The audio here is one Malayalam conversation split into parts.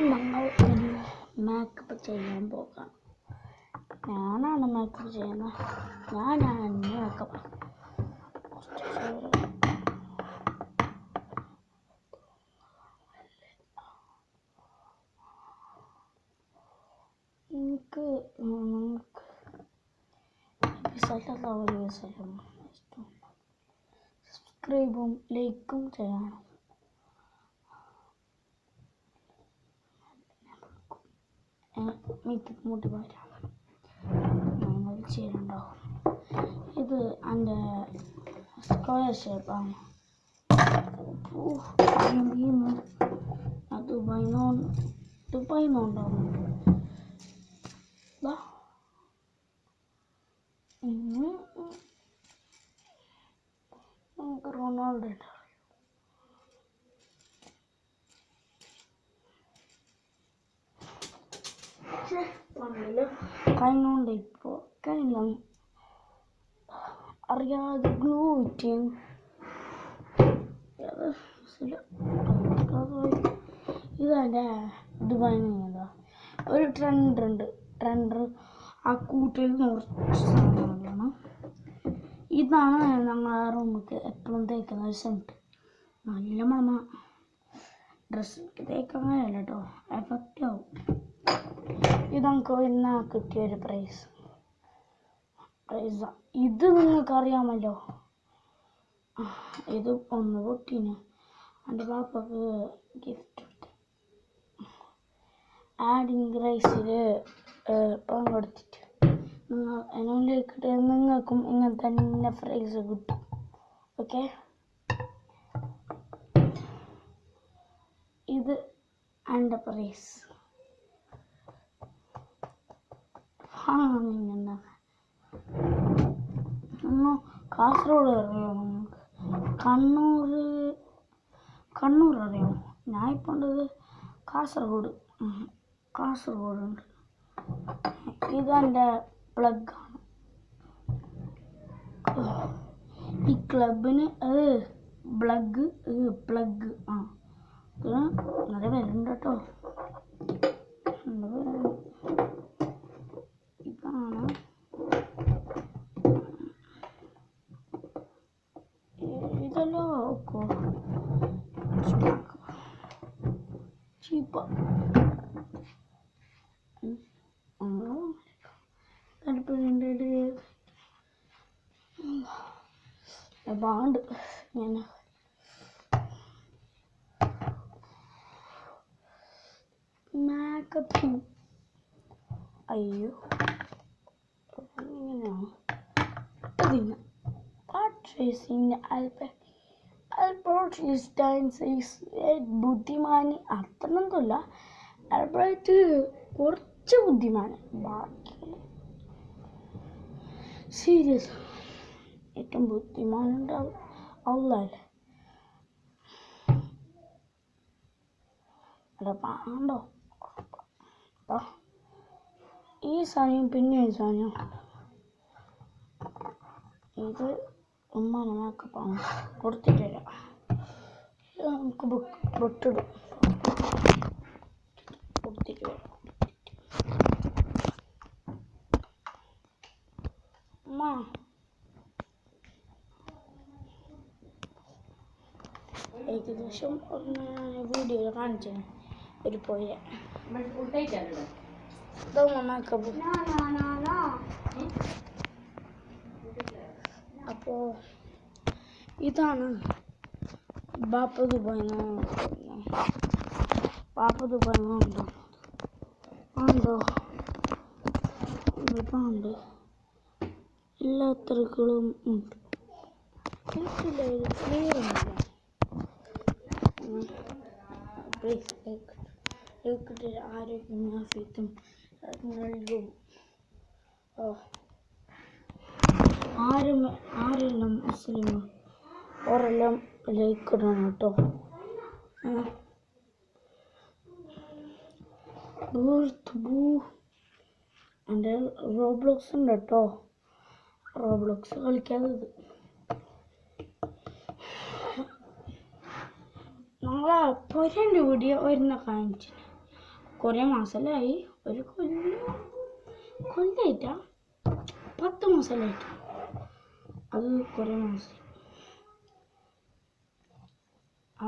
ഞങ്ങൾ ഒരു മേക്കപ്പ് ചെയ്യാൻ പോകാം. ഞാനാണ് മേക്കപ്പ് ചെയ്യുന്നത്. ഞാനാണ് മേക്കപ്പ്. എനിക്ക് സബ്സ്ക്രൈബും ലൈക്കും ചെയ്യണം. മുടി പോരാണ് ഞങ്ങൾ ചെയ്യലുണ്ടാവും. ഇത് എൻ്റെ സ്ക്വയർ ഷേപ്പാണ്. ദുബായിന്നുണ്ടാവും. നമുക്ക് റൊണാൾഡോ കഴിഞ്ഞോണ്ട് ഇപ്പോൾ കഴിഞ്ഞ അറിയാതെ ഗ്ലൂ കിട്ടിയും ഇതെൻ്റെ ദുബായിൽ നിന്നതാ. ഒരു ട്രെൻഡർ ആ കൂട്ടിൽ കുറച്ച് സാധനങ്ങളാണ്. ഇതാണ് ഞങ്ങളെ റൂമിക്ക് എപ്പോഴും തേക്കുന്ന ഒരു സെൻറ്റ്. നല്ല മണ. ഡ്രസ്സ് തേക്കാൻ കഴിയില്ല കേട്ടോ, എഫക്റ്റ് ആവും. ഇത് നമുക്ക് ഇന്ന് കിട്ടിയൊരു പ്രൈസാ. ഇത് നിങ്ങൾക്ക് അറിയാമല്ലോ. ഇത് ഒന്ന് പൊട്ടീന് എൻ്റെ പാപ്പക്ക് ഗിഫ്റ്റ് ആഡിങ് റൈസിൽ പങ്കെടുത്തിട്ട് എന്നോണ്ടിട്ട് നിങ്ങൾക്കും ഇങ്ങനെ തന്നെ പ്രൈസ് കിട്ടും. ഓക്കെ, ഇത് എൻ്റെ പ്രൈസ്. കാസർഗോഡ് അറിയാമോ നമുക്ക്? കണ്ണൂർ അറിയാമോ? ഞാൻ ഇപ്പോൾ ഉള്ളത് കാസർഗോഡുണ്ട്. ഇതെൻ്റെ പ്ലഗാണ്. ഈ ക്ലബിന് പ്ലഗ് ആ നല്ല വിലയുണ്ട് കേട്ടോ. ഇതാണ് ഇതല്ലോ ചീപ്പ. ബാണ്ട് ഞാൻ മേക്കപ്പ്. അയ്യോ ഇങ്ങനെയാണ് ഇതിന് ബുദ്ധിമാന് അത്രയൊന്നുമില്ല. ആൽബർട്ട് കുറച്ച് ബുദ്ധിമാന്. ബാക്കി സീരിയസ് ഏറ്റവും ബുദ്ധിമാനുണ്ടാവും അള്ളല്ലേ. അല്ല പാണ്ടോ ഈ സാധനം. പിന്നെ ഈ സാധനം ഇത് ഉമ്മാനെ മേക്കപ്പാണ്. കൊടുത്തിട്ട് വരാം. നമുക്ക് പൊട്ടിടും. കൊടുത്തിട്ട് വരാം. ഉമ്മ ഏകദേശം വീഡിയോയിൽ കാണിച്ചു ഒരു പോയ മേക്കപ്പ്. അപ്പോൾ ഇതാണ് ബാപ്പ ദുബായിന്ന് ഉണ്ടോ ഇതുണ്ട്. എല്ലാ തിരക്കുകളും ഉണ്ട്. ആരോഗ്യം നൽകും. ആരെല്ലാം മുസ്ലിം ഓരെല്ലാം ലൈക്ക് ഇടണം കേട്ടോ. എൻ്റെ റോബ്ലോക്സ് ഉണ്ട് കേട്ടോ. റോബ്ലോക്സ് കളിക്കാത്തത് ഞങ്ങളെ പൊരൻ്റെ വീഡിയോ വരുന്ന കാണിച്ചു. കുറേ മാസമല്ലായി, ഒരു കൊല്ലായിട്ടാ 10 മാസമല്ലായിട്ട്, അത് കുറേ മാസം.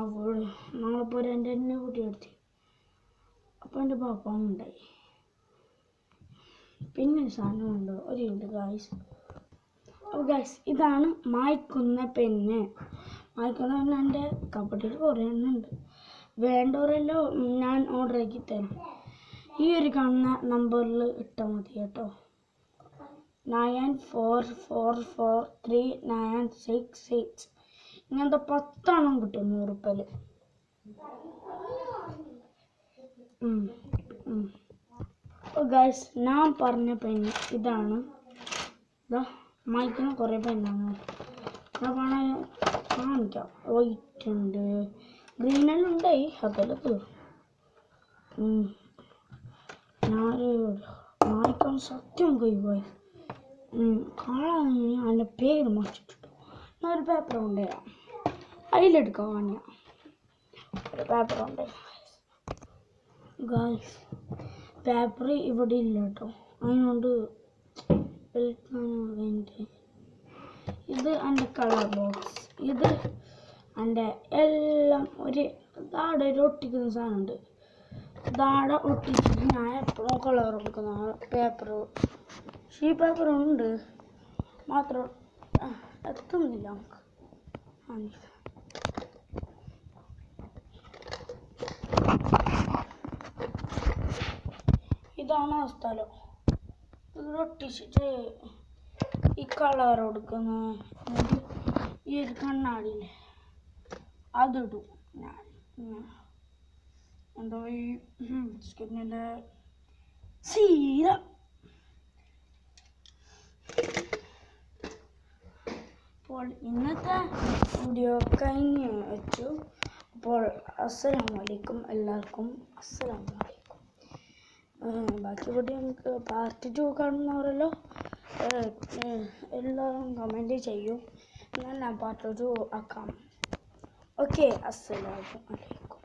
അപ്പോൾ ഞങ്ങളിപ്പോൾ എൻ്റെ കുട്ടിയെടുത്തി. അപ്പോൾ എൻ്റെ പാപ്പാവും ഉണ്ടായി. പിന്നെ സാധനമുണ്ട് ഒരു ഗായ്സ്. അപ്പോൾ ഗായ്സ്, ഇതാണ് മായ്ക്കുന്ന പെന്ന്. മായ്ക്കുന്ന പെണ്ണ് എൻ്റെ കബഡിയിൽ കുറേ എണ്ണം ഉണ്ട്. വേണ്ടവരെല്ലാം ഞാൻ ഓർഡർ ആക്കി തരാം. ഈ ഒരു കാണുന്ന നമ്പറിൽ ഇട്ടാൽ മതി കേട്ടോ. 94443966. ഇങ്ങനത്തെ 10 കിട്ടും 100 രൂപയിൽ. ഗൈസ്, ഞാൻ പറഞ്ഞ പെണ്ണ് ഇതാണ്. മായ്ക്കുന്ന കുറേ പെണ്ണാണ്. കാണിക്കാം. വൈറ്റ് ഉണ്ട്, ഗ്രീനെല്ലാം ഉണ്ടായി, അതെല്ലാം തീർന്നു. മായ്ക്കാൻ സത്യം കഴിവായി കാണാൻ അതിൻ്റെ പേര് മാറ്റിട്ടിട്ടു. ഞാൻ ഒരു പേപ്പർ കൊണ്ടുവരാം, അതിലെടുക്കാൻ വേണ്ടിയ ഒരു പേപ്പർ കൊണ്ടുവരാം. ഗായ്സ്, പേപ്പർ ഇവിടെ ഇല്ല കേട്ടോ, അതിനോണ്ട് ഇത് എൻ്റെ കളർ ബോക്സ്. ഇത് എൻ്റെ എല്ലാം താടെ ഒരു ഒട്ടിക്കുന്ന സാധനമുണ്ട്. താടെ ഒട്ടിച്ചിട്ട് ഞാൻ എപ്പോഴും കളർ കൊടുക്കുന്ന പേപ്പർ. ഈ പേപ്പറുണ്ട്, മാത്രം എത്തുന്നില്ല നമുക്ക്. ഇതാണ് ആ സ്ഥലം. ഇത് ഒട്ടിച്ചിട്ട് ഈ കളർ കൊടുക്കുന്ന ഈ ഒരു കണ്ണാടിയില്ലേ അതിടും ഞാൻ. എന്തോ ഈ സ്കിന്നിൻ്റെ സീര. അപ്പോൾ ഇന്നത്തെ വീഡിയോ കഴിഞ്ഞ് വെച്ചു. അപ്പോൾ അസ്സലാമു അലൈക്കും, എല്ലാവർക്കും അസ്സലാമു അലൈക്കും. ബാക്കി വീഡിയോ നമുക്ക് പാർട്ട് 2 കാണുന്നവരല്ലോ എല്ലാവരും കമൻറ്റ് ചെയ്യും, എന്നാൽ ഞാൻ പാർട്ട് 2 ആക്കാം. ഓക്കെ, അസ്സലാമു അലൈക്കും.